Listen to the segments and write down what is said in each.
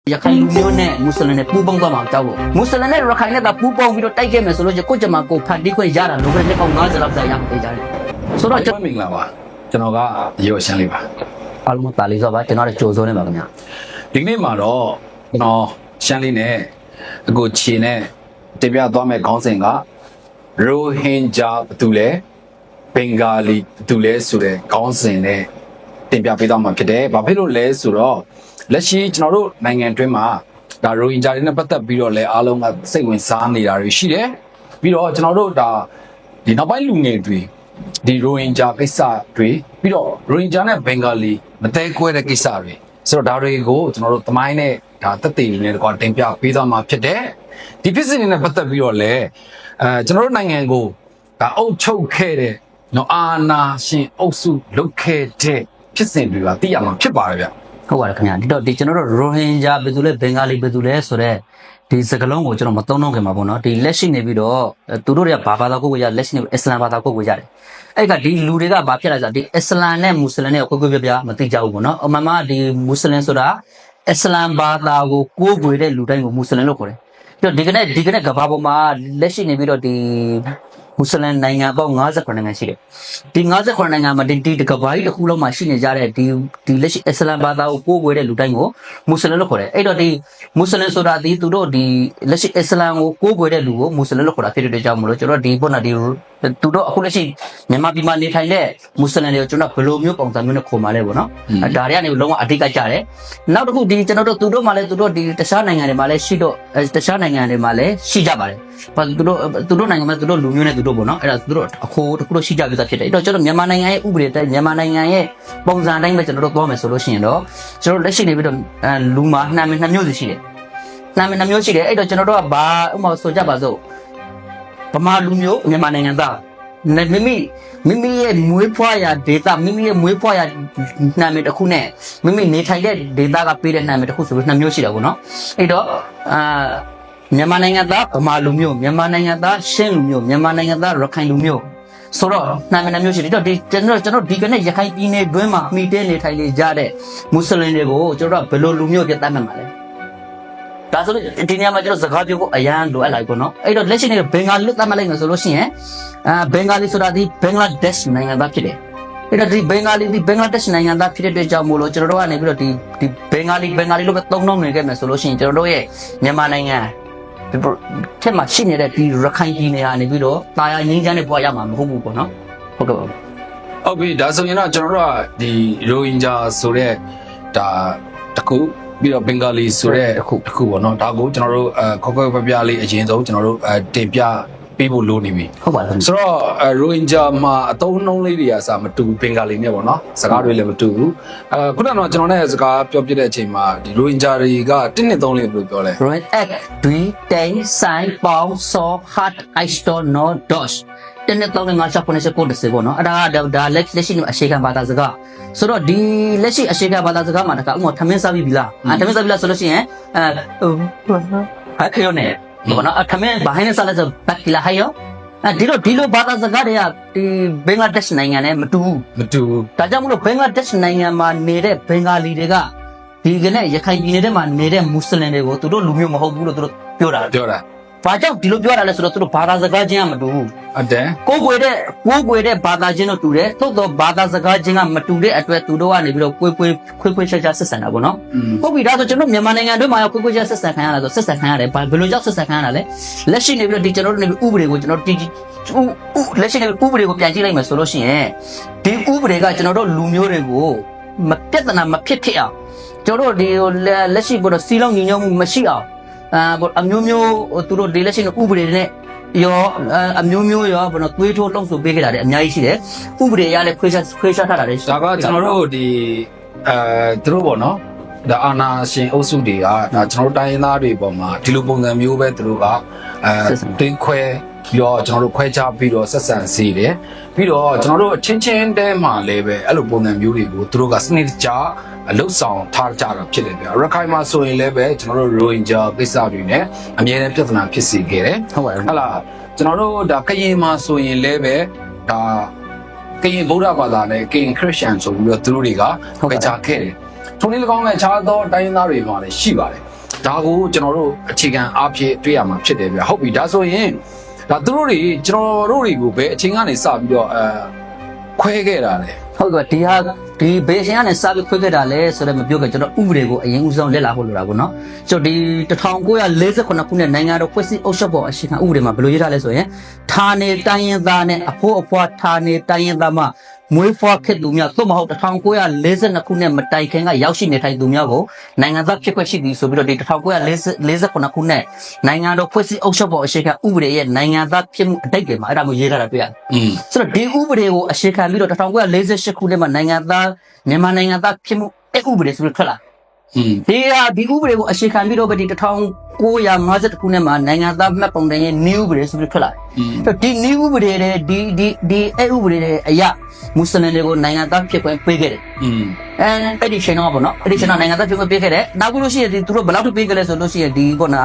ရခိုင်လူမျိုးနဲ့မွတ်စလင်နဲ့ပူးပေါင်းသွားမှာကြောက်လို့မွတ်စလင်နဲ့ရခိုင်နဲ့ပူးပေါင်းပြီးတော့တိုက်ခဲ့မယ်ဆိုလို့ကိုကြမှာကိုဖတ်တိခွင့်ရတာလိုပဲလက်ပေါင်း90လောက်ကြာရမှာကြတယ်ဆိုတော့ကျွန်တော်မင်္ဂလာပါကျွန်တော်ကရေရှမ်းလေးပါအားလုံးတာလီဆိုပါကျွန်တော်တို့ကြိုစိုးနေပါခင်ဗျာဒီနေ့မှာတော့ကျွန်တော်ရှမ်းလေးနဲ့အခုခြေနဲ့တင်ပြသွားမယ့်ခေါင်းစဉ်ကရိုဟင်ဂျာဘာတူလဲဘင်္ဂါလီဘာတူလဲဆိုတဲ့ခေါင်းစဉ်နဲ့တင်ပြပေးသွားမှာဖြစ်တယ်။ဘာဖြစ်လို့လဲဆိုတော့လက်ရှိကျွန်တော်တို့နိုင်ငံတွင်းမှာဒါရိုဟင်ဂျာတွေနဲ့ပတ်သက်ပြီးတော့လည်းအားလုံးကစိတ်ဝင်စားနေတာတွေရှိတယ်။ပြီးတော့ကျွန်တော်တို့ဒါဒီနောက်ပိုင်းလူငယ်တွေဒီရိုဟင်ဂျာကိစ္စတွေပြီးတော့ရိုဟင်ဂျာနဲ့ဘင်္ဂါလီမတဲကွဲတဲ့ကိစ္စတွေဆိုတော့ဒါတွေကိုကျွန်တော်တို့သမိုင်းနဲ့ဒါသက်သေတွေနဲ့တကွာတင်ပြပေးသွားမှာဖြစ်တယ်။ဒီဖြစ်စဉ်တွေနဲ့ပတ်သက်ပြီးတော့လည်းကျွန်တော်တို့နိုင်ငံကိုဒါအုပ်ချုပ်ခဲ့တဲ့နော်အာနာရှင်အုပ်စုလုပ်ခဲ့တဲ့ဖြစ်စဉ်တွေကသိရမှာဖြစ်ပါတယ်ဗျဟုတ်ပါတယ်ခင်ဗျာဒီတော့ဒီကျွန်တော်တို့ရိုဟင်ဂျာဘယ်သူလဲဘင်္ဂါလီဘယ်သူလဲဆိုတော့ဒီစကားလုံးကိုကျွန်တော်မသုံးတော့ခင်ပါပေါ့နော်ဒီလက်ရှိနေပြီးတော့သူတို့တွေကဘာသာကိုကိုရလက်ရှိနေအစ္စလမ်ဘာသာကိုကိုရတယ်အဲ့ကဒီလူတွေကဘာဖြစ်လဲဆိုတော့ဒီအစ္စလမ်နဲ့မွတ်စလင်နဲ့ကိုကိုပြပြမသိကြဘူးပေါ့နော်အမှန်မှဒီမွတ်စလင်ဆိုတာအစ္စလမ်ဘာသာကိုကိုးကွယ်တဲ့လူတိုင်းကိုမွတ်စလင်လို့ခေါ်တယ်ပြီးတော့ဒီကနေ့ကဘာပေါ်မှာလက်ရှိနေပြီးတော့ဒီမွတ်စလင်နိုင်ငံပေါင်း59နိုင်ငံရှိတယ်ဒီ59နိုင်ငံမှာဒီကဘာကြီးတစ်ခုလုံးမှာရှိနေကြတဲ့ဒီလက်ရှိအစ္စလမ်ဘာသာကိုကိုးကွယ်တဲ့လူတိုင်းကိုမွတ်စလင်လို့ခေါ်တယ်အဲ့တော့ဒီမွတ်စလင်ဆိုတာဒီသူတို့ဒီလက်ရှိအစ္စလမ်ကိုကိုးကွယ်တဲ့လူကိုမွတ်စလင်လို့ခေါ်တာဖြစ်တဲ့ကြောင့်မလို့ကျွန်တော်ဒီပေါ်နာဒီသူတို့အခုလက်ရှိမြန်မာပြည်မှာနေထိုင်တဲ့မွတ်စလင်တွေကိုကျွန်တော်ဘယ်လိုမျိုးပုံစံမျိုးနဲ့ခေါ်มาလဲပေါ့နော်ဒါတွေကနေလုံးဝအဓိကကျတယ်နောက်တစ်ခုဒီကျွန်တော်တို့သူတို့မှလည်းသူတို့ဒီတခြားနိုင်ငံတွေမှာလည်းရှိတော့တခြားနိုင်ငံတွေမှာလည်းရှိကြပါတယ်ဘာသူတို့နိုင်ငံမှာသူတို့လူမျိုးနဲ့သူတို့ပေါ့နော်အဲ့ဒါသူတို့အခိုးတစ်ခုတော့ရှိကြပြီးသားဖြစ်တယ်အဲ့တော့ကျွန်တော်မြန်မာနိုင်ငံရဲ့ဥပဒေတိုင်းမြန်မာနိုင်ငံရဲ့ပုံစံတိုင်းပဲကျွန်တော်တို့သွားမယ်ဆိုလို့ရှိရင်တော့ကျွန်တော်လက်ရှိနေပြီးတော့လူမှာနှမ်းမျိုးစီရှိတယ်နှမ်းမျိုးရှိတယ်အဲ့တော့ကျွန်တော်တို့ကဘာဥပမာဆိုကြပါစို့ဗမာလူမျိုးမြန်မာနိုင်ငံသားမိမိရဲ့မွေးဖွားရာဒေတာမိမိရဲ့မွေးဖွားရာနာမည်တစ်ခုနဲ့မိမိနေထိုင်တဲ့ဒေတာကပေးတဲ့နာမည်တစ်ခုဆိုပြီးနှစ်မျိုးရှိတာပေါ့နော်အဲ့တော့မြန်မာနိုင်ငံသားဗမာလူမျိုးမြန်မာနိုင်ငံသားရှမ်းလူမျိုးမြန်မာနိုင်ငံသားရခိုင်လူမျိုးဆိုတော့နာမည်နှစ်မျိုးရှိတယ်တော့ဒီကျွန်တော်ဒီကနေ့ရခိုင်ပြည်နယ်တွင်းမှာမှီတဲနေထိုင်နေကြတဲ့မွတ်စလင်တွေကိုကျွန်တော်ကဘယ်လိုလူမျိုးပြတ်တတ်မှတ်မှာလဲဒါဆိုလို့ဒီနေရာမှာကျွန်တော်စကားပြောဖို့အရန်လိုအပ်လိုက်ပေါ့နော်အဲ့တော့လက်ရှိနေဘင်္ဂါလီလို့သတ်မှတ်လိုက်မယ်ဆိုလို့ရှိရင်ဘင်္ဂါလီဆိုတာဒီဘင်္ဂလားဒေ့ရှ်နိုင်ငံသားဖြစ်တယ်အဲ့တော့ဒီဘင်္ဂါလီဒီဘင်္ဂလားဒေ့ရှ်နိုင်ငံသားဖြစ်တဲ့အတွက်ကြောင့်မို့လို့ကျွန်တော်တို့ကနေပြီးတော့ဒီဘင်္ဂါလီလို့ပဲသုံးနှုန်းနေခဲ့မယ်ဆိုလို့ရှိရင်ကျွန်တော်တို့ရဲ့မြန်မာနိုင်ငံထက်မှရှိနေတဲ့ဒီရခိုင်ပြည်နယ်ကနေပြီးတော့တာယာငင်းချမ်းနဲ့ပွားရမှာမဟုတ်ဘူးပေါ့နော်ဟုတ်ကဲ့ပါဟုတ်ပြီဒါဆိုရင်တော့ကျွန်တော်တို့ကဒီရိုဟင်ဂျာဆိုတဲ့ဒါတခုပြီးတော့ဘင်္ဂါလီဆိုတဲ့တစ်ခုပေါ့နော်ဒါကိုကျွန်တော်တို့ခေါက်ခေါက်ပြပြလေးအရင်ဆုံးကျွန်တော်တို့တင်ပြပေးဖို့လိုနေပြီဟုတ်ပါဘူးဆိုတော့ရိုဟင်ဂျာမှာအသုံးနှုန်းလေးတွေကစမတူဘင်္ဂါလီနဲ့ပေါ့နော်စကားတွေလည်းမတူဘူးခုနကတော့ကျွန်တော်နဲ့စကားပြောပြတဲ့အချိန်မှာဒီရိုဟင်ဂျာတွေက1 2 3လေးဘယ်လိုပြောလဲ Rohit ek dui ten sai pau so hat isto no dos 1 2 3 5 6 9 10 10ပေါ့နော်အဲ့ဒါလက်ရှိအရှိခံဘာသာစကားဆိုတော့ဒီလက်ရှိအရှိခံဘာသာစကားမှာတခါဥမာထမင်းစားပြီလားထမင်းစားပြီလားဆိုလို့ရှိရင်ဟာပြောနေဘောနော်ထမင်းဘာဟင်းစားလဲဆိုဘက်ကလာဟယောဒီလိုဘာသာစကားတွေကဒီဘင်္ဂလားဒေ့ရှ်နိုင်ငံနဲ့မတူဘူးဒါကြောင့်မလို့ဘင်္ဂလားဒေ့ရှ်နိုင်ငံမှာနေတဲ့ဘင်္ဂါလီတွေကဒီကနေ့ရခိုင်ပြည်နယ်ထဲမှာနေတဲ့မွတ်စလင်တွေကိုသူတို့လူမျိုးမဟုတ်ဘူးလို့သူတို့ပြောတာဘာကြောင့်ဒီလိုပြောတာလဲဆိုတော့သူတို့ဘာသာစကားချင်းကမတူဘူးဟုတ်တယ်ကိုယ်ွယ်တဲ့ဘာသာချင်းတို့တူတယ်သို့တော့ဘာသာစကားချင်းကမတူတဲ့အတွက်သူတို့ကနေပြီးတော့ခွေးချဆက်ဆံတာပေါ့နော်ဟုတ်ပြီဒါဆိုကျွန်တော်မြန်မာနိုင်ငံတွင်းမှာခွေးချဆက်ဆံခံရတာဆိုဆက်ဆံခံရတယ်ဘယ်လိုကြောင့်ဆက်ဆံခံရတာလဲလက်ရှိနေပြီးတော့ဒီကျွန်တော်တို့နေပြီးဥပဒေကိုကျွန်တော်လက်ရှိနေဥပဒေကိုပြန်ကြည့်လိုက်မယ်ဆိုလို့ရှိရင်ဒီဥပဒေကကျွန်တော်တို့လူမျိုးတွေကိုမပြဿနာမဖြစ်အောင်ကျွန်တော်တို့ဒီလက်ရှိပေါ်တော့စီလုံးညီညွတ်မှုမရှိအောင်အမျိုးမျိုးသူတို့ဒီလက်ရှိဥပဒေနဲ့ရောအမျိုးမျိုးရောဘယ်တော့သွေးထိုးလှုပ်ဆိုပေးခဲ့တာတွေအများကြီးရှိတယ်ဥပဒေရလည်းခွဲခြားထားတာတွေဒါကကျွန်တော်တို့ဒီသူတို့ပေါ့နော်ဒါအာနာရှင်အုပ်စုတွေကဒါကျွန်တော်တို့တိုင်းရင်းသားတွေပေါ်မှာဒီလိုပုံစံမျိုးပဲသူတို့ကတင်းခွဲပြီးတော့ကျွန်တော်တို့ခွဲခြားပြီးတော့ဆက်ဆံစေတယ်ပြီးတော့ကျွန်တော်တို့ချင်းတဲမှာလည်းပဲအဲ့လိုပုံစံမျိုးတွေကိုသူတို့ကစနစ်တကျအလုတ်ဆောင်ထားကြတာဖြစ်တယ်ဗျာရခိုင်မှာဆိုရင်လည်းပဲကျွန်တော်တို့ရိုဟင်ဂျာကိစ္စတွေနဲ့အမြဲတမ်းပြဿနာဖြစ်စေခဲ့တယ်ဟုတ်ပါဘူးဟုတ်လားကျွန်တော်တို့ဒါကရင်မှာဆိုရင်လည်းပဲဒါကရင်ဗုဒ္ဓဘာသာနဲ့ကရင်ခရစ်ယာန်ဆိုပြီးတော့သူတို့တွေကခွဲခြားခဲ့တယ်ထုံးလေး၎င်းနဲ့ခြားသောတိုင်းသားတွေမှာလည်းရှိပါတယ် ဒါကိုကျွန်တော်တို့အခြေခံအားဖြင့်တွေ့ရမှာဖြစ်တယ်ဗျဟုတ်ပြီဒါဆိုရင်ဒါသူတို့တွေကျွန်တော်တို့တွေကိုပဲအချိန်ကနေစပြီးတော့ခွဲခဲ့တာလေ ဟုတ်ကဲ့ဒီဘေးရှင်ကနေစပြီးခွဲခဲ့တာလဲဆိုတော့မပြောခဲ့ကျွန်တော်ဥပဒေကိုအရင်ဦးဆုံးလက်လာဖို့လိုတာပေါ့နော်ကျွန်တော်ဒီ1948ခုနှစ်နိုင်ငံတော်ဖွဲ့စည်းအုပ်ချုပ်ပုံအခြေခံဥပဒေမှာဘယ်လိုရေးထားလဲဆိုရင်ဌာနေတိုင်းရင်းသားနဲ့အဖို့အဖွားဌာနေတိုင်းရင်းသားမှမွေးဖွားခဲ့သူများသို့မဟုတ်1942ခုနှစ်မတိုင်ခင်ကရောက်ရှိနေထိုင်သူများကိုနိုင်ငံသားဖြစ်ခွင့်ရှိသည်ဆိုပြီးတော့ဒီ1948ခုနှစ်နိုင်ငံတော်ဖွဲ့စည်းအုပ်ချုပ်ပုံအခြေခံဥပဒေရဲ့နိုင်ငံသားဖြစ်မှုအတိတ်တွေမှာအဲ့ဒါမျိုးရေးထားတာတွေ့ရတယ်ဆိုတော့ဒီဥပဒေကိုအခြေခံပြီးတော့1948ခုနှစ်မှာနိုင်ငံသားမြန်မာနိုင်ငံသားဖြစ်မှုအဲ့ဥပဒေဆိုပြီးထွက်လာဒီဥပဒေကိုအခြေခံပြီးတော့ဒီ1950ခုနှစ်မှာနိုင်ငံသားမှတ်ပုံတင်ရဲ့ new ဥပဒေဆိုပြီးထွက်လာတယ်ဒီ new ဥပဒေနဲ့ဒီအဲ့ဥပဒေနဲ့အရာမွတ်စလင်တွေကိုနိုင်ငံသားဖြစ်ခွင့်ပေးခဲ့တယ်အဲ့ဒီချိန်တော့ပေါ့နော်အဲ့ဒီချိန်တော့နိုင်ငံသားဖြစ်ခွင့်ပေးခဲ့တယ်နောက်ပြီးလို့ရှိရင်ဒီသူတို့ဘယ်လောက်ထိပေးခဲ့လဲဆိုလို့ရှိရင်ဒီပေါ့နော်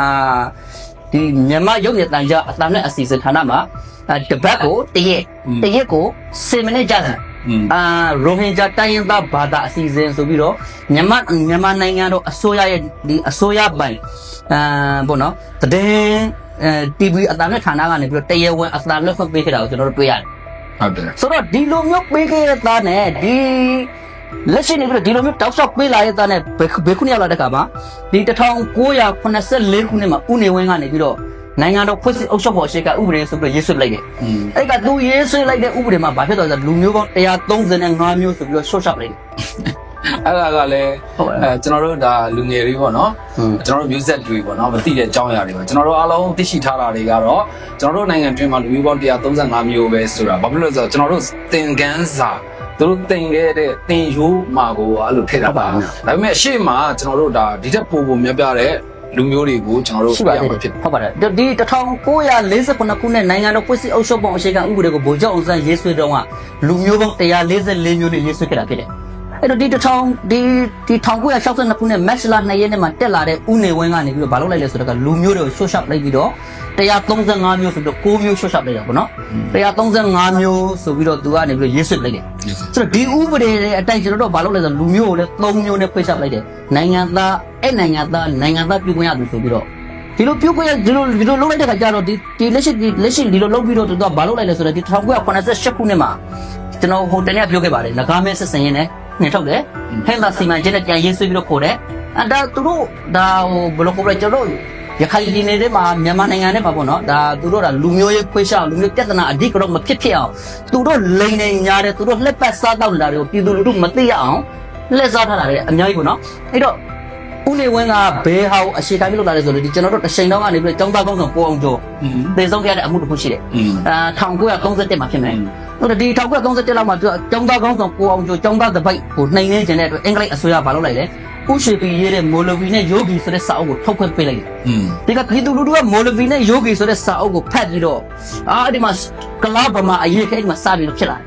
ဒီမြန်မာရုပ်ရည်တန်ကြအတမ်းနဲ့အစီအစဉ်ဌာနမှာတပတ်ကိုတရက်ကို10မိနစ်ကြာတယ်ရိုဟင်ဂျာတိုင်းရင်းသားဘာသာအစီအစဉ်ဆိုပြီးတော့မြန်မာနိုင်ငံတော်အစိုးရရဲ့ဒီအစိုးရပိုင်းပေါ့နော်တည်TV အတမ်းနဲ့ဌာနကနေပြီးတော့တရားဝင်အတမ်းလက်ဖက်ပေးခဲ့တာကိုကျွန်တော်တို့တွေ့ရတယ်ဟုတ်တယ်ဆိုတော့ဒီလိုမျိုးပေးခဲ့တဲ့သားနဲ့ဒီလက်ရှိနေပြီးတော့ဒီလိုမျိုးတောက်လျှောက်ပေးလာတဲ့သားနဲ့ဘယ်ခုနှစ်ရောက်လာတဲ့ခါမှာဒီ1984ခုနှစ်မှာဦးနေဝင်းကနေပြီးတော့နိုင်ငံတော်ဖွဲ့စည်းအုပ်ချုပ်ပုံအခြေခံဥပဒေဆိုပြီးတော့ရေးဆွဲလိုက်တယ်။အဲ့ကသူရေးဆွဲလိုက်တဲ့ဥပဒေမှာဘာဖြစ်သွားလဲဆိုတော့လူမျိုးပေါင်း135မျိုးဆိုပြီးတော့ရှော့ရှော့လိုက်တယ်။အဲ့ဒါကလည်းကျွန်တော်တို့ဒါလူငယ်တွေပေါ့နော်။ကျွန်တော်တို့မျိုးဆက်တွေပေါ့နော်မသိတဲ့အကြောင်းအရာတွေပေါ့ကျွန်တော်တို့အားလုံးသိရှိထားတာတွေကတော့ကျွန်တော်တို့နိုင်ငံတွင်းမှာလူမျိုးပေါင်း135မျိုးပဲဆိုတာဘာဖြစ်လို့လဲဆိုတော့ကျွန်တော်တို့သင်ခန်းစာသူတို့တင်ခဲ့တဲ့တင်ရိုးမှာကိုအဲ့လိုထည့်တာပါဒါပေမဲ့အရှိမကျွန်တော်တို့ဒါဒီထက်ပိုများပြတဲ့လူမျိုးတွေကိုကျွန်တော်တို့ပြရမှာဖြစ်ဟုတ်ပါတယ်ဒီ1948ခုနှစ်နိုင်ငံတော်ဖွဲ့စည်းအုပ်ချုပ်ပုံအခြေခံဥပဒေကိုဗိုလ်ချုပ်အောင်ဆန်းရေးဆွဲတော့ကလူမျိုးပေါင်း144မျိုးနဲ့ရေးဆွဲခဲ့တာဖြစ်တယ်အဲ့တော့ဒီ1962ခုနှစ်မတ်လ2ရက်နေ့မှာတက်လာတဲ့ဦးနေဝင်းကနေပြီးတော့မလုပ်လိုက်လဲဆိုတော့လူမျိုးတွေကိုရှော့ရှော့လိုက်ပြီးတော့135မျိုးဆိုပြီးတော့9မျိုးရှော့ရှော့လိုက်တာပေါ့နော်135မျိုးဆိုပြီးတော့သူကနေပြီးတော့ရေးဆွဲလိုက်တယ်ဆိုတော့ဒီဥပဒေရဲ့အတိုင်းကျွန်တော်တို့မလုပ်လဲဆိုလူမျိုးကိုလည်း3မျိုးနဲ့ဖိတ်ရှော့လိုက်တယ်နိုင်ငံသားပြုခွင့်ရတယ်ဆိုပြီးတော့ဒီလိုပြုခွင့်ရဒီလိုလုပ်လိုက်တဲ့ခါကျတော့ဒီလက်ရှိဒီလိုလုပ်ပြီးတော့သူကဘာလုပ်လိုက်လဲဆိုတော့ဒီ1988ခုနှစ်မှာကျွန်တော်ဟိုတနေ့ပြောခဲ့ပါတယ်လကားမဲဆက်စင်ရင်းနဲ့နေထုတ်တယ်ဟဲ့လာစီမံချက်နဲ့ကြံရေးဆွေးပြီးတော့ခေါ်တယ်ဒါသူတို့ဒါဟိုဘယ်လိုခေါ်လဲကျွန်တော်ရခိုင်ပြည်နယ်ထဲမှာမြန်မာနိုင်ငံထဲမှာပေါ့နော်ဒါသူတို့ကလူမျိုးရေးခွဲခြားလူမျိုးပြဿနာအဓိကတော့မဖြစ်အောင်သူတို့လိန်နေညာတယ်သူတို့လက်ပတ်စားတော့လာတယ်ပြည်သူလူထုမသိရအောင်လက်စားထားတာလေအများကြီးပေါ့နော်အဲ့တော့ဦးနေဝင်းကဘဲဟာကိုအရှိတိုင်းလုပ်လာတယ်ဆိုလို့ဒီကျွန်တော်တို့တစ်ချိန်တော့ကနေပြီးတော့ចောင်းသားကောင်းဆောင်ပေါ်အောင်ကျော်သေဆုံးခဲ့တဲ့အမှုတစ်ခုရှိတယ်1931မှာဖြစ်မယ်ဟုတ်တယ်ဒီ1931လောက်မှာသူចောင်းသားကောင်းဆောင်ပေါ်အောင်ကျော်ចောင်းသားတပိုက်ကိုနှိမ်နေခြင်းတဲ့အတွက်အင်္ဂလိပ်အစိုးရဘာလုပ်လိုက်လဲဥရှိပီရေးတဲ့မိုလဗီနဲ့ယောဂီဆိုတဲ့စာအုပ်ကိုထုတ်ခွင့်ပေးလိုက်တယ်ဒီကပြည်သူလူထုကမိုလဗီနဲ့ယောဂီဆိုတဲ့စာအုပ်ကိုဖတ်ပြီးတော့ဒီမှာကလာဗမာအရေးခဲမှာစပြီးတော့ဖြစ်လာ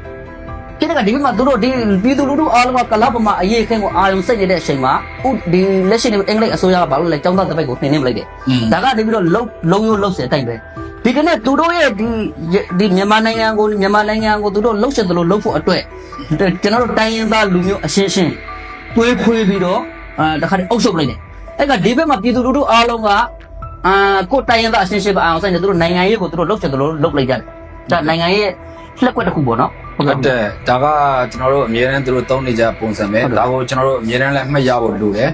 တယ်ဒီကဒီမှာသူတို့ဒီပြည်သူလူထုအားလုံးကကလာဗမာအရေးခဲကိုအာရုံစိတ်နေတဲ့အချိန်မှာဒီလက်ရှိနေအင်္ဂလိပ်အစိုးရကဘာလို့လဲចောင်းသားတပိုက်ကိုနှိမ်နေလိုက်တယ်ဒါကနေပြီးတော့လုံးစတဲ့အတိုင်းပဲဒီကနေ့သူတို့ရဲ့ဒီမြန်မာနိုင်ငံကိုသူတို့လှုပ်ရှားတယ်လို့လှုပ်ဖို့အတွက်ကျွန်တော်တို့တိုင်းရင်းသားလူမျိုးအရှင်းရှင်းသွေးခွေးပြီးတော့တခါတည်းအုပ်ချုပ်လိုက်တယ်အဲ့ကဒီဘက်မှာပြည်သူလူထုအားလုံးကကိုတိုင်းရင်းသားအရှင်းရှင်းပဲအောင်ဆိုင်တယ်သူတို့နိုင်ငံရေးကိုသူတို့လှုပ်ရှားတယ်လို့လှုပ်လိုက်ကြတယ်ဒါနိုင်ငံရေးလက်ကွက်တစ်ခုပေါ့နော်ဟုတ်တယ်ဒါကကျွန်တော်တို့အမြဲတမ်းသူတို့သုံးနေကြပုံစံပဲဒါကိုကျွန်တော်တို့အမြဲတမ်းလည်းမှတ်ရဖို့လိုတယ်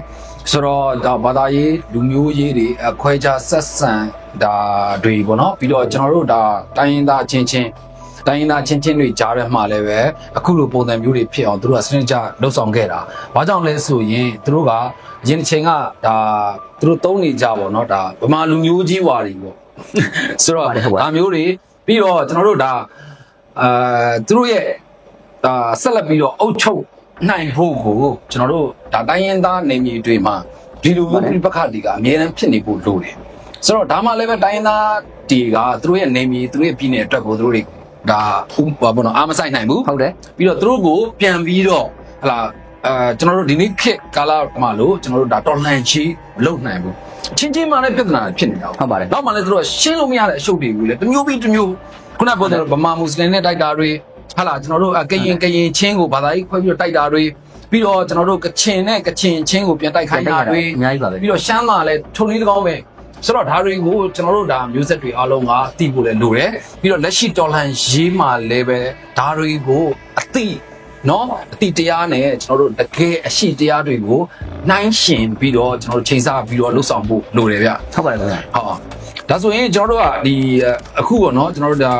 ဆိုတော့ဒါဘာသာရေးလူမျိုးရေးတွေခွဲခြားဆက်ဆံဒါတွေပေါ့နော်ပြီးတော့ကျွန်တော်တို့ဒါတိုင်းရင်းသားချင်းချင်းတွေကြားထဲမှာလည်းပဲအခုလိုပုံစံမျိုးတွေဖြစ်အောင်သူတို့ကစနစ်ကျလှုပ်ဆောင်ခဲ့တာ။ဘာကြောင့်လဲဆိုရင်သူတို့ကယင်းချိန်ကဒါသူတို့သုံးနေကြပေါ့နော်ဒါဗမာလူမျိုးကြီးဝါတွေပေါ့။ဆိုတော့ဒါမျိုးတွေပြီးတော့ကျွန်တော်တို့ဒါသူတို့ရဲ့ဒါဆက်လက်ပြီးတော့အုပ်ချုပ်နိုင်ဖို့ကိုကျွန်တော်တို့ဒါတိုင်းရင်းသားနေမြေတွေမှာဒီလိုမျိုးပြပခါတွေကအများအားဖြင့်နေဖို့လိုတယ်။ဆိုတော့ဒါမှလည်းပဲတိုင်းရင်းသားတွေကသူတို့ရဲ့နေမြေသူတို့ရဲ့ပြည်နယ်အတွက်ကိုသူတို့တွေဒါဘောနော်အားမဆိုင်နိုင်ဘူးဟုတ်တယ်ပြီးတော့သူတို့ကိုပြန်ပြီးတော့ဟလာကျွန်တော်တို့ဒီနေ့ခေတ်ကာလမှာလို့ကျွန်တော်တို့ဒါတော်လှန်ချီမလုပ်နိုင်ဘူးချင်းမှလည်းပြဿနာဖြစ်နေတာဟုတ်ပါတယ်နောက်မှလည်းသူတို့ရှင်းလို့မရတဲ့အရှုပ်တွေကိုလည်းတစ်မျိုးပြီးတစ်မျိုးခုနကပြောတဲ့ဗမာမွတ်စလင်နဲ့တိုက်တာတွေဟလာကျွန်တော်တို့ကရင်ချင်းကိုဘာသာရေးခွဲပြီးတော့တိုက်တာတွေ ပြီးတော့ကျွန်တော်တို့ကချင်နဲ့ကချင်ချင်းကိုပြန်တိုက်ခိုင်းတာတွေ အများကြီးပါပဲ ပြီးတော့ရှမ်းမှာလည်းထုံလေးတကောင်းပဲဆိုတော့ဒါတွေကိုကျွန်တော်တို့ဒါမျိုးဆက်တွေအားလုံးကသိဖို့လည်းလိုတယ်ပြီးတော့လက်ရှိတော်လှန်ရေးမှာလည်းပဲဒါတွေကိုအသိနော်အတိတရားနဲ့ကျွန်တော်တို့တကယ်အရှိတရားတွေကိုနှိုင်းရှင်ပြီးတော့ကျွန်တော်တို့ချိန်ဆပြီးတော့လှုပ်ဆောင်ဖို့လိုတယ်ဗျ ဟုတ်ပါတယ်ခင်ဗျာ ဟုတ်ဒါဆိုရင်ကျွန်တော်တို့ကဒီအခုပေါ့နော်ကျွန်တော်တို့ဒါ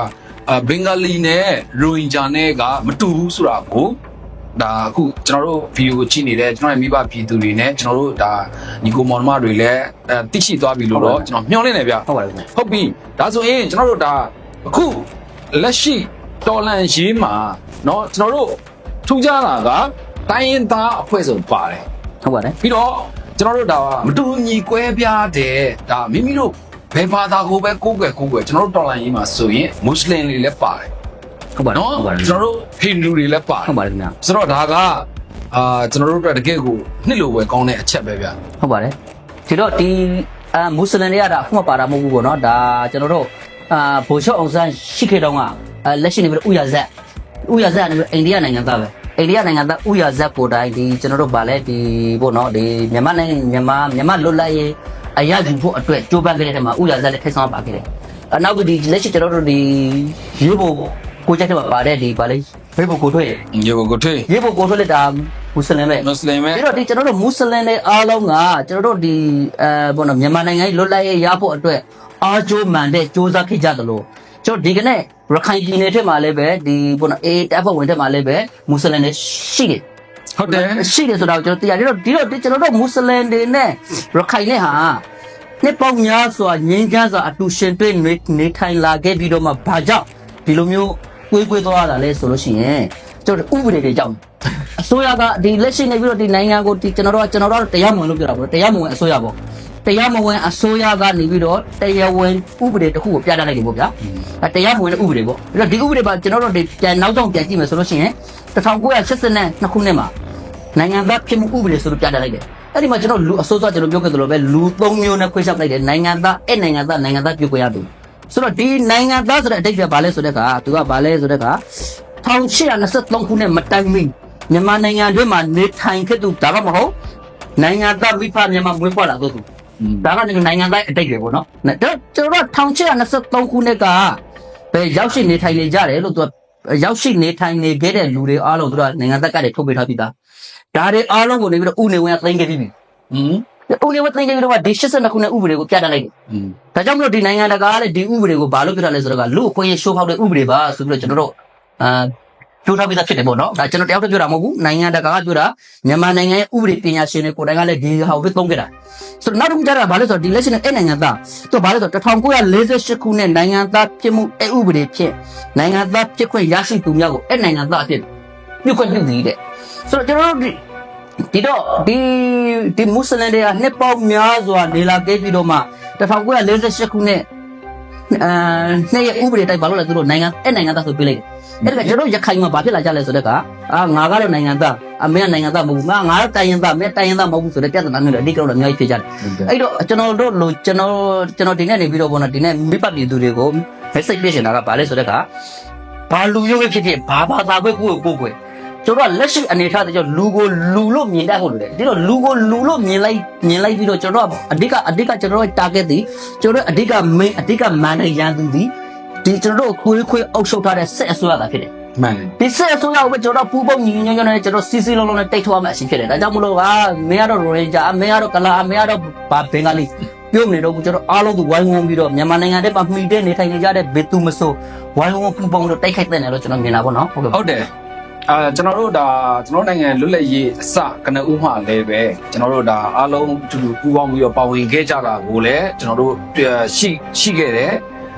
ဘင်္ဂလီနဲ့ရိုဟင်ဂျာနဲ့ကမတူဘူးဆိုတာကိုဒါအခုကျွန်တော်တို့ဗီဒီယိုကိုကြည့်နေတဲ့ကျွန်တော်ရဲ့မိဘပြည်သူတွေနဲ့ကျွန်တော်တို့ဒါညီကိုမောင်နှမတွေလည်းသိရှိသွားပြီလို့တော့ကျွန်တော်မျှော်လင့်နေဗျ ဟုတ်ပါတယ်ခင်ဗျာ ဟုတ်ပြီဒါဆိုရင်ကျွန်တော်တို့ဒါအခုလက်ရှိတော်လန်ရေးမှာเนาะကျွန်တော်တို့ထူးခြားတာကတိုင်းရင်းသားအဖွဲ့စုံပါတယ် ဟုတ်ပါတယ် ပြီးတော့ကျွန်တော်တို့ဒါမတူညီကွဲပြားတဲ့ဒါမိမိတို့ဘယ်ဘာသာကိုပဲကိုးကွယ်ကျွန်တော်တို့တော်လန်ရေးမှာဆိုရင်မွတ်စလင်တွေလည်းပါတယ် ဟုတ်ပါတယ် เนาะ ဟုတ်ပါတယ် ကျွန်တော်တို့ဟိန္ဒူတွေလည်းပါတယ် ဟုတ်ပါတယ်ခင်ဗျာ ဆိုတော့ဒါကကျွန်တော်တို့အတွက်တကယ်ကိုနှစ်လိုပဲကောင်းတဲ့အချက်ပဲဗျ ဟုတ်ပါတယ်ဒီတော့ဒီမွတ်စလင်တွေကဒါအခုမှပါတာမဟုတ်ဘူးပေါ့နော်ဒါကျွန်တော်တို့ဘိုလ်ချုပ်အောင်ဆန်းရှိခဲ့တော့ကလက်ရှိနေပြီးဥရဇက်နေပြီးအိန္ဒိယနိုင်ငံသားပဲအိန္ဒိယနိုင်ငံသားဥရဇက်ကိုတိုင်းဒီကျွန်တော်တို့ဗာလဲဒီပေါ့နော်ဒီမြန်မာနိုင်ငံမြန်မာလွတ်လပ်ရေးအရာယူဖို့အတွက်ကြိုးပမ်းခဲ့တဲ့ထဲမှာဥရဇက်လည်းထိတ်ဆောင်ပါခဲ့တယ်နောက်ကဒီလက်ရှိကျွန်တော်တို့ဒီရေဘိုကိုကြိုက်တဲ့မှာပါတဲ့ဒီဗာလဲရေဘိုကိုထွေး ရေကိုထွေး ရေဘိုကိုထွေးလက်တာမွတ်စလင်ပဲ မွတ်စလင်ပဲ ပြီးတော့ဒီကျွန်တော်တို့မွတ်စလင်တွေအားလုံးကကျွန်တော်တို့ဒီဘောနော်မြန်မာနိုင်ငံကြီးလွတ်လပ်ရေးရဖို့အတွက်အားကြိုးမှန်တဲ့စူးစမ်းခဲ့ကြတယ်လို့ကျွန်တော်ဒီကနေ့ရခိုင်ပြည်နယ်ထဲမှာလည်းပဲဒီဘောနော်အေးတပ်ဖွဲ့ဝင်ထဲမှာလည်းပဲမွတ်စလင်တွေရှိတယ် ဟုတ်တယ် ရှိတယ်ဆိုတော့ကျွန်တော်တရားဒီတော့ကျွန်တော်တို့မွတ်စလင်တွေနဲ့ရခိုင်နဲ့ဟာနှစ်ပေါင်းများစွာငြိမ်းချမ်းစွာအတူရှင်တွေ့နေထိုင်လာခဲ့ပြီးတော့မှဘာကြောင့်ဒီလိုမျိုးကွေးသွားတာလဲဆိုလို့ရှိရင်ကျွန်တော်ဥပဒေတွေကြောင့်အစိုးရကဒီလက်ရှိနေပြီးတော့ဒီနိုင်ငံကိုဒီကျွန်တော်တို့တရားမဝင်လို့ပြောတာပေါ့တရားမဝင်အစိုးရပေါ့တရားမဝင်အစိုးရကနေပြီးတော့တရားဝင်ဥပဒေတစ်ခုကိုပြဋ္ဌာန်းလိုက်တယ်ပေါ့ဗျာတရားမဝင်တဲ့ဥပဒေပေါ့ပြီးတော့ဒီဥပဒေပါကျွန်တော်တို့ဒီပြန်နောက်တော့ပြန်ကြည့်မယ်ဆိုလို့ရှိရင်1982ခုနှစ်မှာနိုင်ငံသားဖြစ်မှုဥပဒေဆိုလို့ပြဋ္ဌာန်းလိုက်တယ်အဲ့ဒီမှာကျွန်တော်လူအစိုးရကျွန်တော်ပြောခဲ့သလိုပဲလူ၃မျိုးနဲ့ခွဲခြားလိုက်တယ်နိုင်ငံသားနိုင်ငံသားပြုတ်ခွင့်ရသူဆိုတော့ဒီနိုင်ငံသားဆိုတဲ့အတိတ်ကဘာလဲဆိုတဲ့ကသူကဘာလဲဆိုတဲ့က1823ခုနှစ်မတိုင်မီမြန်မာနိုင်ငံတွင်းမှာနေထိုင်ခဲ့သူဒါမှမဟုတ်နိုင်ငံသားမိဖမြန်မာမွေးဖွားလာသူဒါကနိုင်ငံသားအတိတ်တွေပေါ့နော်ဒါကျွန်တော်1823ခုနှစ်ကပဲရောက်ရှိနေထိုင်နေကြတယ်လို့သူကရောက်ရှိနေထိုင်နေခဲ့တဲ့လူတွေအားလုံးသူကနိုင်ငံသားကတည်းကထုတ်ပေးထားပြီးသားဒါတွေအားလုံးကိုနေပြီးတော့ဥနေဝင်ကသိမ်းခဲ့ပြီးပြီဥနေဝင်သိမ်းခဲ့ပြီးတော့ဒီ82ခုနှစ်ဥပဒေကိုပြဋ္ဌာန်းလိုက်တယ်ဒါကြောင့်မလို့ဒီနိုင်ငံတကာကလည်းဒီဥပဒေကိုဘာလို့ပြဋ္ဌာန်းလဲဆိုတော့လူအခွင့်အရေးရှိုးဖောက်တဲ့ဥပဒေပါဆိုပြီးတော့ကျွန်တော်တို့ပြောထားပြီးသားဖြစ်တယ်ပေါ့နော်ဒါကျွန်တော်တယောက်တည်းပြောတာမဟုတ်ဘူးနိုင်ငံတကာကပြောတာမြန်မာနိုင်ငံရဲ့ဥပဒေပညာရှင်တွေကိုယ်တိုင်ကလည်းဒီဟာကိုသုံးခဲ့တာဆိုတော့နောက်တစ်ခုကျတော့ဘာလဲဆိုတော့ဒီလက်ရှိနဲ့အဲ့နိုင်ငံသားသူဘာလဲဆိုတော့1948ခုနှစ်နိုင်ငံသားဖြစ်မှုအဲ့ဥပဒေဖြစ်နိုင်ငံသားဖြစ်ခွင့်ရရှိသူများကိုအဲ့နိုင်ငံသားအဖြစ်ပြုခွင့်ပြုသည်တဲ့ဆိုတော့ကျွန်တော်တို့ဒီတော့ဒီမွတ်စလင်တွေကနှစ်ပေါင်းများစွာနေလာခဲ့ပြီးတော့မှ1948ခုနှစ်နှစ်ရဲ့ဥပဒေတိုင်းဘာလို့လဲသူတို့နိုင်ငံသားဆိုပြလိုက်တယ်အဲ့ဒါကကျွန်တော်ရခိုင်မှာဘာဖြစ်လာကြလဲဆိုတော့ငါကတော့နိုင်ငံသားအမေကနိုင်ငံသားမဟုတ်ဘူးငါတော့တိုင်းရင်းသားမင်းတိုင်းရင်းသားမဟုတ်ဘူးဆိုတဲ့ပြဿနာမျိုးတွေအဓိကတော့အများကြီးဖြစ်ကြတယ်အဲ့တော့ကျွန်တော်ဒီနေ့နေပြီးတော့ဘောနော်ဒီနေ့မိပတ်ပြည်သူတွေကို message ပြရှင်တာကဘာလဲဆိုတော့ဘာလူရုပ်ဖြစ်ဖြစ်ဘာဘာသာပဲကိုယ်ကျွန်တော်လက်ရှိအနေထားတဲ့ကြောင့်လူကိုလူလို့မြင်တတ်ဖို့လိုတယ်ဒီတော့လူကိုလူလို့မြင်လိုက်ပြီးတော့ကျွန်တော်အဓိကကျွန်တော် target ဒီကျွန်တော်အဓိက main အဓိက man နဲ့ရန်သူဒီကျွန်တော်ခွေးအုပ်ချုပ်ထားတဲ့စစ်အစိုးရတာဖြစ်တယ်မှန်ဒီစစ်အစိုးရကိုကျွန်တော်ပူပုံညီညွတ်နဲ့ကျွန်တော်စီစီလုံးလုံးနဲ့တိတ်ထွားမှအရှိဖြစ်တယ်ဒါကြောင့်မလို့ကမင်းကတော့ရိုဟင်ဂျာမင်းကတော့ကလာမင်းကတော့ဘာဘင်္ဂလီပြုံးနေတော့ကျွန်တော်အားလုံးသူဝိုင်းဝန်းပြီးတော့မြန်မာနိုင်ငံထဲမှာမှီတဲ့နေထိုင်နေကြတဲ့ဘယ်သူမဆိုဝိုင်းဝန်းပူပုံလို့တိုက်ခိုက်တဲ့နေလို့ကျွန်တော်မြင်တာပေါ့နော်ဟုတ်တယ်ကျွန်တော်တို့ဒါကျွန်တော်နိုင်ငံလွတ်လပ်ရေးအစကနဦးမှလည်းပဲကျွန်တော်တို့ဒါအားလုံးတူတူပူးပေါင်းပြီးတော့ပါဝင်ခဲ့ကြတာကိုလည်းကျွန်တော်တို့ရှိခဲ့တယ်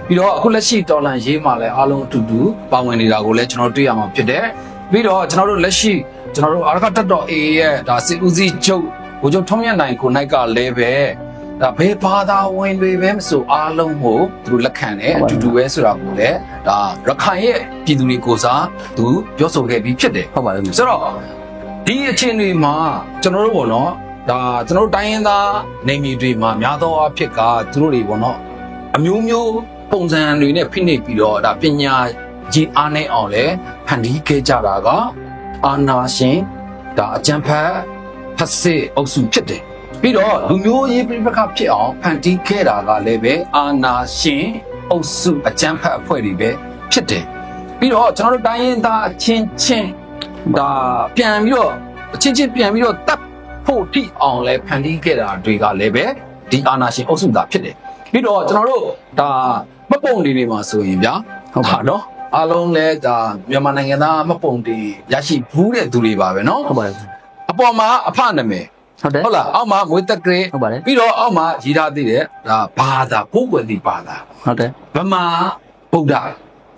ပြီးတော့အခုလက်ရှိတော်လန်ရေးမှာလည်းအားလုံးအတူတူပါဝင်နေတာကိုလည်းကျွန်တော်တွေ့ရမှာဖြစ်တယ်ပြီးတော့ကျွန်တော်တို့လက်ရှိကျွန်တော်တို့အာရကတက်တော် AA ရဲ့ဒါစစ်ဦးစီးချုပ်ဗိုလ်ချုပ်ထုံးမြတ်နိုင်ကိုနိုင်ကလည်းပဲဒါဘယ်ဘာသာဝင်တွေပဲမဆိုအားလုံးကိုသူတို့လက်ခံတယ်အတူတူပဲဆိုတာကိုလည်းဒါရခိုင်ရဲ့ပြည်သူတွေကိုစားသူပြောဆိုခဲ့ပြီးဖြစ်တယ် ဟုတ်ပါလိမ့်မယ် ဆိုတော့ဒီအချင်းတွေမှာကျွန်တော်တို့ပေါ့နော်ဒါကျွန်တော်တို့တိုင်းရင်းသားနေမီတွေမှာများသောအားဖြင့်ကသူတို့တွေပေါ့နော်အမျိုးမျိုးပုံစံတွေနဲ့ဖိနှိပ်ပြီးတော့ဒါပညာကြီးအားနဲ့အောင်လဲဖန်တီးခဲ့ကြတာကအာနာရှင် ဒါအကြံဖတ်ဖက်စစ်အုပ်စုဖြစ်တယ်ပြီးတော့လူမျိုးရေးပြိပခဖြစ်အောင်ဖန်တီးခဲ့တာကလည်းပဲအာနာရှင်အုပ်စုအကြံဖတ်အဖွဲ့တွေပဲဖြစ်တယ်ပြီးတော့ကျွန်တော်တို့တိုင်းရင်းသားအချင်းချင်းဒါပြန်ပြီးတော့အချင်းချင်းပြန်ပြီးတော့တပ်ဖို့ထိအောင်လဲဖန်တီးခဲ့တာတွေကလည်းပဲဒီအာနာရှင်အုပ်စုသားဖြစ်တယ်ပြီးတော့ကျွန်တော်တို့ဒါမပုံတွေနေမှာဆိုရင်ဗျာဟုတ်ပါနော်အားလုံးလဲဒါမြန်မာနိုင်ငံသားမပုံတွေရရှိဘူးတဲ့သူတွေပါပဲနော် ဟုတ်ပါတယ် အပေါ်မှာအဖနာမည် ဟုတ်တယ် ဟုတ်လားအောက်မှာမွေးတက်ကလေး ဟုတ်ပါတယ် ပြီးတော့အောက်မှာရေးထားသေးတယ်ဒါဘာသာကိုယ်ွယ်သည့်ဘာသာ ဟုတ်တယ် ဗမာဗုဒ္ဓ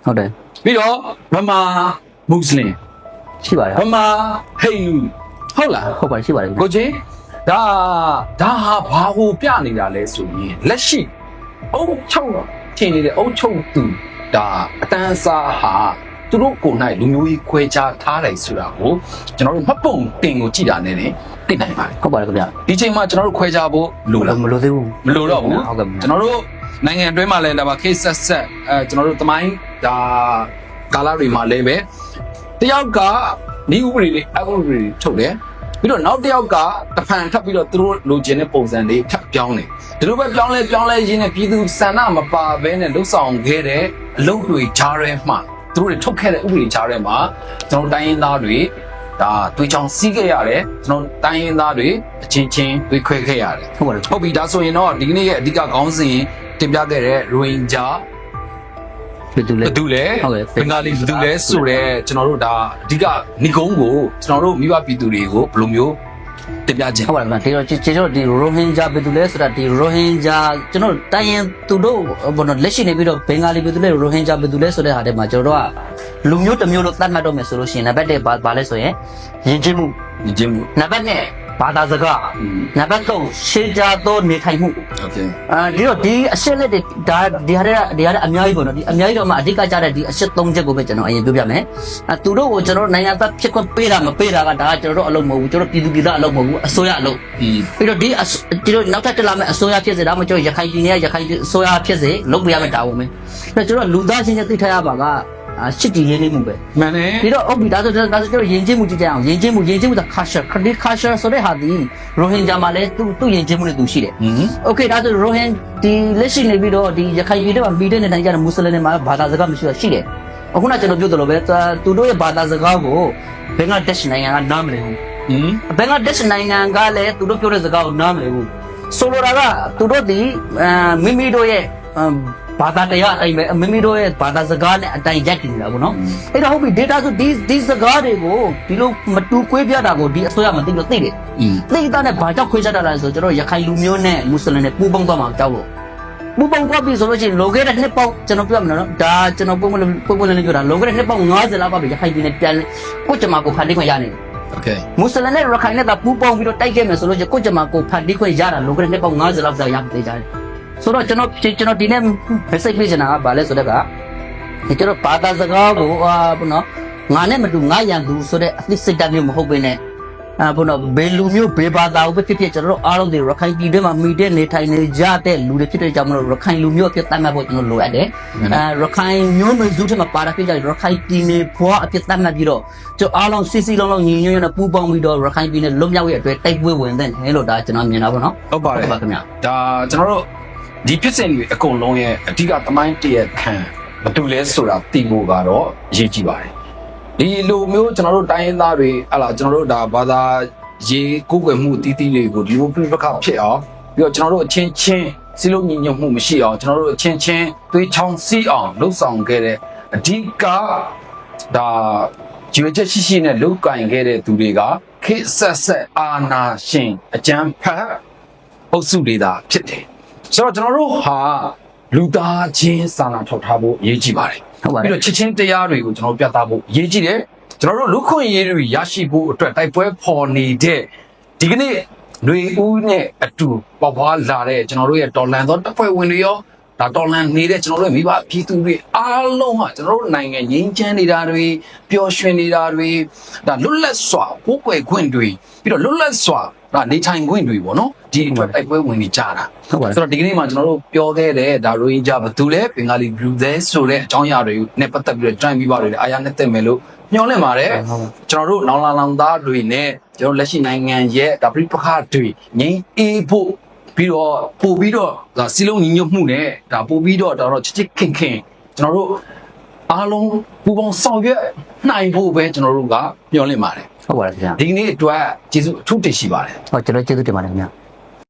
ဟုတ်တယ် ပြီးတော့ဗမာမွတ်စလင် ရှိပါတယ် ဗမာဟိန္ဒူဟုတ်လား ဟုတ်ပါတယ်ရှိပါတယ် ကိုကြီးဒါဟာဘာကိုပြနေတာလဲဆိုရင်လက်ရှိအုပ်ချုပ်ထင်နေတဲ့အုပ်ချုပ်သူဒါအတန်းစားဟာသူတို့ကိုယ်၌လူမျိုးကြီးခွဲခြားထားတယ်ဆိုတာကိုကျွန်တော်တို့မှတ်ပုံတင်ကိုကြည့်တာနဲ့သိနိုင်ပါတယ် ဟုတ်ပါတယ်ခင်ဗျာ ဒီချိန်မှာကျွန်တော်တို့ခွဲခြားဖို့လိုလား မလိုသေးဘူး မလိုတော့ဘူး ဟုတ်ကဲ့ ကျွန်တော်တို့နိုင်ငံအတွင်းမှာလည်းဒါပါ case ဆက်ကျွန်တော်တို့သမိုင်းဒါကာလတွေမှာလည်းပဲတယောက်ကဤဥပဒေတွေအဥပဒေတွေထုတ်တယ်ပြီးတော့နောက်တစ်ယောက်ကတဖန်ထပ်ပြီးတော့သူတို့လိုချင်တဲ့ပုံစံလေးထပ်ပြောင်းတယ်ဒီလိုပဲပြောင်းလဲရင်းနဲ့ပြည်သူစံနာမပါဘဲနဲ့လှုပ်ဆောင်ခဲ့တဲ့အလုပ်တွေကြားထဲမှာသူတို့တွေထုတ်ခဲ့တဲ့ဥပဒေကြားထဲမှာကျွန်တော်တိုင်းရင်းသားတွေဒါတွေးချောင်းစီးခဲ့ရတယ်ကျွန်တော်တိုင်းရင်းသားတွေအချင်းချင်းတွေးခွဲခဲ့ရတယ် ဟုတ်ပါတယ် ဟုတ်ပြီဒါဆိုရင်တော့ဒီကနေ့ရဲ့အဓိကခေါင်းစဉ်တင်ပြခဲ့တဲ့ရိုဟင်ဂျာ ဘယ်သူလဲ ဘယ်သူလဲ ဟုတ်ကဲ့ ဘင်္ဂါလီဘယ်သူလဲဆိုတော့ကျွန်တော်တို့ဒါအဓိကဏိကုံးကိုကျွန်တော်တို့မိဘပြည်သူတွေကိုဘယ်လိုမျိုးတင်ပြခြင်း ဟုတ်ပါတယ်ခင်ဗျာဒီတော့ကျွန်တော်ဒီရိုဟင်ဂျာဘယ်သူလဲဆိုတာဒီရိုဟင်ဂျာကျွန်တော်တိုင်းရင်သူတို့ဘောနော်လက်ရှိနေပြီးတော့ဘင်္ဂါလီဘယ်သူလဲရိုဟင်ဂျာဘယ်သူလဲဆိုတဲ့ဟာထဲမှာကျွန်တော်တို့ကလူမျိုးတစ်မျိုးလို့သတ်မှတ်တော့မယ်ဆိုလို့ရှိရင်နံပါတ်1ဘာလဲဆိုရင်ယဉ်ကျေးမှု ညီချင်းမှု နံပါတ်2ဘာသာစကားနံပါတ်3ရှေးကြသောနေထိုင်မှု โอเค ဒီတော့ဒီအရှက်လက်တွေဒါဒီဟာအများကြီးပေါ့နော်ဒီအများကြီးတော့မှအဓိကကြတဲ့ဒီအရှက်3ချက်ကိုပဲကျွန်တော်အရင်ပြောပြမယ်သူတို့ကိုကျွန်တော်နိုင်ငံသားဖြစ်ခွင့်ပေးတာမပေးတာကဒါကကျွန်တော်တို့အလုပ်မဟုတ်ဘူးကျွန်တော်ပြည်သူပြည်သားအလုပ်မဟုတ်ဘူးအစိုးရအလုပ်ပြီးတော့ဒီတို့နောက်ထပ်တက်လာမယ့်အစိုးရဖြစ်စေဒါမှမဟုတ်ရခိုင်ပြည်နယ်ရခိုင်အစိုးရဖြစ်စေလုပ်ပြရမယ့်တာဝန်ပဲအဲ့တော့ကျွန်တော်လူသားချင်းချင်းသိထားရပါကရှစ်တီရင်းနေမှုပဲ မှန်တယ် ပြီးတော့ဟုတ်ပြီဒါဆိုကျွန်တော်ယဉ်ကျေးမှုကြည့်ကြအောင်ယဉ်ကျေးမှုက culture credit culture ဆိုတဲ့ဟာဒီရိုဟင်ဂျာမှာလည်းသူ့ယဉ်ကျေးမှုနဲ့သူရှိတယ်โอเคဒါဆိုရိုဟင်ဒီလက်ရှိနေပြီးတော့ဒီရခိုင်ပြည်ထဲမှာမိတဲ့နေတိုင်းကျတဲ့မွတ်စလင်တွေမှာဘာသာစကားမရှိတော့ရှိတယ်အခုနကကျွန်တော်ပြောသလိုပဲသူတို့ရဲ့ဘာသာစကားကိုဘင်္ဂလားဒေ့ရှ်နိုင်ငံကနားမလည်ဘူးဘင်္ဂလားဒေ့ရှ်နိုင်ငံကလည်းသူတို့ပြောတဲ့စကားကိုနားမလည်ဘူးဆိုလိုတာကသူတို့ဒီမိမိတို့ရဲ့ဘာသာတရားအတိုင်းပဲမိမိတို့ရဲ့ဘာသာစကားနဲ့အတိုင်းရက်တည်နေတာပေါ့နော်အဲ့တော့ဟုတ်ပြီ data ဆိုဒီစကားတွေကိုဒီလိုမတူကွေးပြတာကိုဒီအစိုးရမသိလို့သိတယ်သိတာနဲ့ဘာကြောင့်ခွေးချတာလဲဆိုကျွန်တော်ရခိုင်လူမျိုးနဲ့မွတ်စလင်နဲ့ပူးပေါင်းသွားမှာကြောက်လို့ပူးပေါင်းသွားပြီဆိုလို့ရှိရင်လောကရဲ့နှစ်ပေါင်းကျွန်တော်ပြောမှာနော်ဒါကျွန်တော်ပုံမလေးပြောတာလောကရဲ့နှစ်ပေါင်း90လောက်ပါပြီရခိုင်ပြည်နယ်ပြန်ကိုကျမကိုဖန်တီးခွင့်ရနေတယ် โอเค မွတ်စလင်နဲ့ရခိုင်နဲ့ပူးပေါင်းပြီးတော့တိုက်ခဲ့မယ်ဆိုလို့ရှိရင်ကိုကျမကိုဖန်တီးခွင့်ရတာလောကရဲ့နှစ်ပေါင်း90လောက်ကြာရပြီကြတယ်ဆိုတော့ကျွန်တော်ဒီနေ့ message ပေးချင်တာကဘာလဲဆိုတော့ကျွန်တော်ဘာသာစကားကိုဘုနော်ငါနဲ့မတူငါရန်သူဆိုတဲ့အသိစိတ်ဓာတ်မျိုးမဟုတ်ဘဲနဲ့ဘုနော်ဘယ်လူမျိုးဘယ်ဘာသာကိုဖြစ်ဖြစ်ကျွန်တော်တို့အားလုံးတွေရခိုင်ပြည်တွင်းမှာမိတဲ့နေထိုင်နေကြတဲ့လူတွေဖြစ်တဲ့ကြောင့်မလို့ရခိုင်လူမျိုးအဖြစ်သတ်မှတ်ဖို့ကျွန်တော်လိုအပ်တယ်ရခိုင်မျိုးနွယ်စုထဲမှာပါတာဖြစ်ကြရခိုင်ပြည်နယ်ဘွားအဖြစ်သတ်မှတ်ပြီးတော့ကျွန်တော်အားလုံးစီလုံးလုံးညီညွတ်ညွတ်နဲ့ပူးပေါင်းပြီးတော့ရခိုင်ပြည်နယ်လွတ်မြောက်ရေးအတွက်တိုက်ပွဲဝင်တဲ့ဟဲလို့ဒါကျွန်တော်မြင်တာပေါ့နော် ဟုတ်ပါတယ် ဟုတ်ပါခင်ဗျာ ဒါကျွန်တော်တို့ဒီဖြစ်စဉ်တွေအကုန်လုံးရဲ့အဓိကသမိုင်းတရခံဘာတူလဲဆိုတာသိဖို့ကတော့အရေးကြီးပါတယ်ဒီလိုမျိုးကျွန်တော်တို့တိုင်းရင်းသားတွေဟလာကျွန်တော်တို့ဒါဘာသာရေးကိုယ်ွယ်မှုတီးတီးတွေကိုဒီလိုပြပခဖြစ်အောင်ပြီးတော့ကျွန်တော်တို့အချင်းချင်းစီလုံးညီညွတ်မှုမရှိအောင်ကျွန်တော်တို့အချင်းချင်းသွေးချောင်းစီးအောင်လှုပ်ဆောင်ခဲ့တဲ့အဓိကဒါကြွေချက်ရှိနဲ့လုတ်ကင်ခဲ့တဲ့သူတွေကခေတ်ဆက်အာနာရှင်အကြံဖတ်အုပ်စုတွေသာဖြစ်တယ်ဆိုတော့ကျွန်တော်တို့ဟာလူသားချင်းစာနာထောက်ထားဖို့အရေးကြီးပါတယ် ဟုတ်ပါတယ် ပြီးတော့ချစ်ချင်းတရားတွေကိုကျွန်တော်ပြသဖို့အရေးကြီးတယ်ကျွန်တော်တို့လူခွင့်ရေးတွေရရှိဖို့အတွက်တိုက်ပွဲဖော်နေတဲ့ဒီကနေ့ຫນွေဦးနဲ့အတူပေါပွားလာတဲ့ကျွန်တော်တို့ရဲ့တော်လန်သောတပ်ဖွဲ့ဝင်တွေရောဒါတော်လန်နေတဲ့ကျွန်တော်တို့မိဘပြည်သူတွေအားလုံးဟာကျွန်တော်တို့နိုင်ငံငြိမ်းချမ်းနေတာတွေပျော်ရွှင်နေတာတွေဒါလွတ်လပ်စွာကိုယ်ွယ်ခွင့်တွေပြီးတော့လွတ်လပ်စွာဒါနေထိုင်ခွင့်တွေပေါ့နော်ဒီအတွက်တိုက်ပွဲဝင်နေကြတာ ဟုတ်ပါတယ် ဆိုတော့ဒီကနေ့မှာကျွန်တော်တို့ပြောခဲ့တဲ့ဒါရိုဟင်ဂျာဘာတူလဲဘင်္ဂါလီဘလူးသဲဆိုတဲ့အကြောင်းအရာတွေနဲ့ပတ်သက်ပြီးတော့ join ပြီးပါတွေအာရနဲ့တက်မယ်လို့ညှော်လင့်ပါတယ်ကျွန်တော်တို့နောင်လာလောင်သားတွေနဲ့ ကျွန်တော်လက်ရှိနိုင်ငံရဲ့ဒါပြိပခါတွေငိမ့်အေးဖို့ပြီးတော့ပို့ပြီးတော့ဒါစီလုံးညီညွတ်မှုနဲ့ဒါပို့ပြီးတော့တော့ချစ်ချစ်ခင်ခင်ကျွန်တော်တို့အားလုံးပူပေါင်းဆောင်ရွက်နိုင်ဖို့ပဲကျွန်တော်တို့ကမျှော်လင့်ပါတယ် ဟုတ်ပါတယ်ခင်ဗျာ ဒီနေ့အတွက်ကျေးဇူးအထူးတင်ရှိပါတယ် ဟုတ်ကျွန်တော်ကျေးဇူးတင်ပါတယ်ခင်ဗျာ